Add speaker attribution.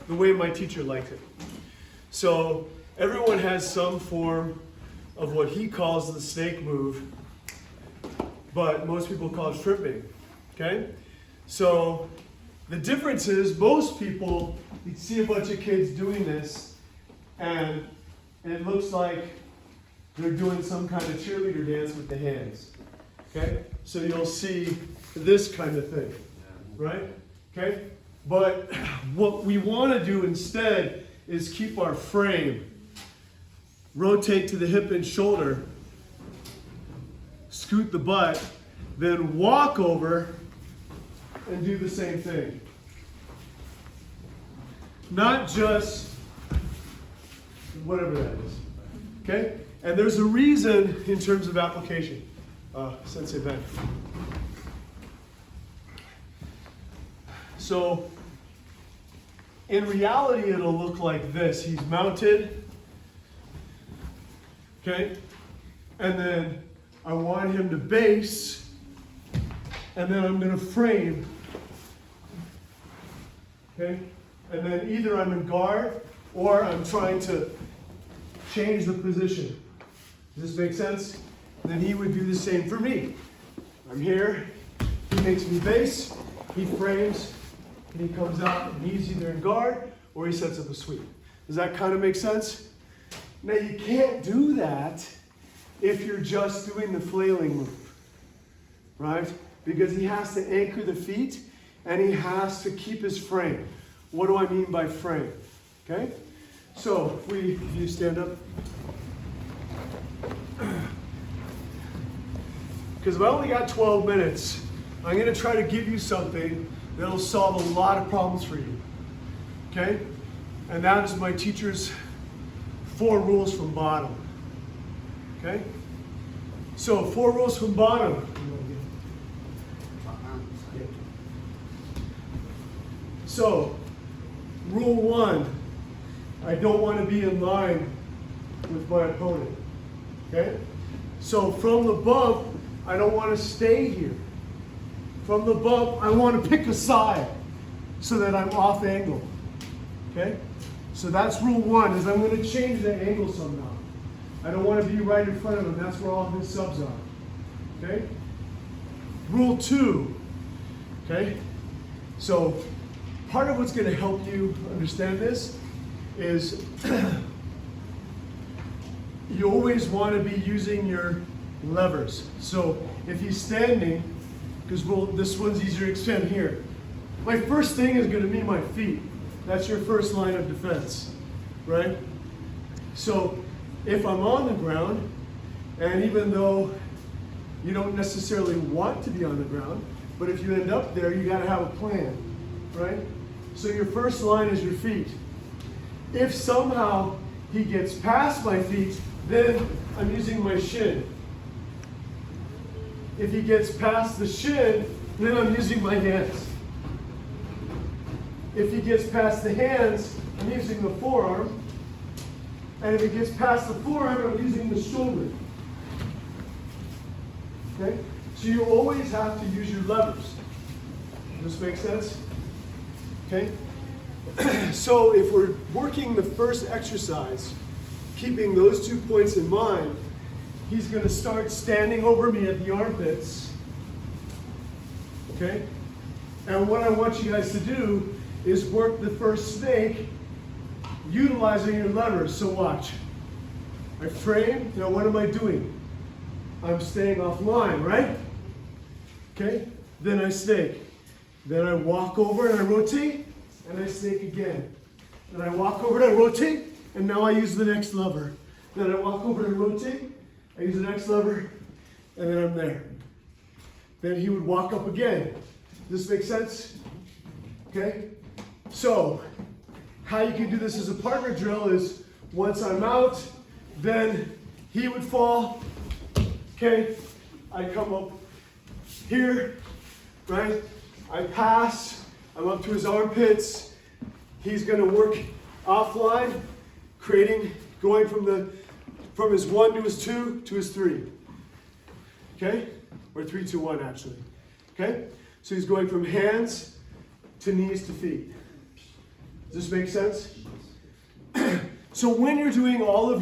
Speaker 1: the way my teacher liked it. So everyone has some form of what he calls the snake move, but most people call it stripping, okay? So the difference is most people, you see a bunch of kids doing this, and it looks like they're doing some kind of cheerleader dance with the hands, okay? So you'll see this kind of thing, right? Okay? But what we want to do instead is keep our frame, rotate to the hip and shoulder, scoot the butt, then walk over and do the same thing. Not just whatever that is. Okay? And there's a reason in terms of application. Sensei Ben. So, in reality, it'll look like this. He's mounted. Okay? And then I want him to base. And then I'm going to frame. Okay? And then either I'm in guard or I'm trying to change the position. Does this make sense? And then he would do the same for me. I'm here. He makes me base. He frames. And he comes out and he's either in guard or he sets up a sweep. Does that kind of make sense? Now you can't do that if you're just doing the flailing move, right? Because he has to anchor the feet and he has to keep his frame. What do I mean by frame? Okay? So if you stand up. Because I only got 12 minutes, I'm going to try to give you something that'll solve a lot of problems for you. Okay? And that is my teacher's 4 rules from bottom. Okay? So 4 rules from bottom. So, rule 1, I don't want to be in line with my opponent. Okay? So from the bump, I don't want to stay here. From the bump, I want to pick a side so that I'm off angle. Okay? So that's rule 1, is I'm going to change the angle somehow. I don't want to be right in front of him. That's where all his subs are. Okay? Rule 2. Okay? So part of what's going to help you understand this is you always want to be using your levers. So if he's standing, because this one's easier to extend here. My first thing is going to be my feet. That's your first line of defense, right? So if I'm on the ground, and even though you don't necessarily want to be on the ground, but if you end up there, you got to have a plan, right? So your first line is your feet. If somehow he gets past my feet, then I'm using my shin. If he gets past the shin, then I'm using my hands. If he gets past the hands, I'm using the forearm. And if he gets past the forearm, I'm using the shoulder. Okay? So you always have to use your levers. Does this make sense? Okay? So if we're working the first exercise, keeping those 2 points in mind, he's going to start standing over me at the armpits. Okay? And what I want you guys to do is work the first snake utilizing your levers. So watch. I frame. Now what am I doing? I'm staying offline, right? Okay? Then I snake. Then I walk over and I rotate, and I snake again. Then I walk over and I rotate, and now I use the next lever. Then I walk over and rotate, I use the next lever, and then I'm there. Then he would walk up again. Does this make sense? Okay? So, how you can do this as a partner drill is once I'm out, then he would fall. Okay? I come up here, right? I pass, I'm up to his armpits. He's going to work offline, going from his 1 to his 2 to his 3. Okay? Or 3, 2, 1 actually. Okay? So he's going from hands to knees to feet. Does this make sense? So when you're doing all of your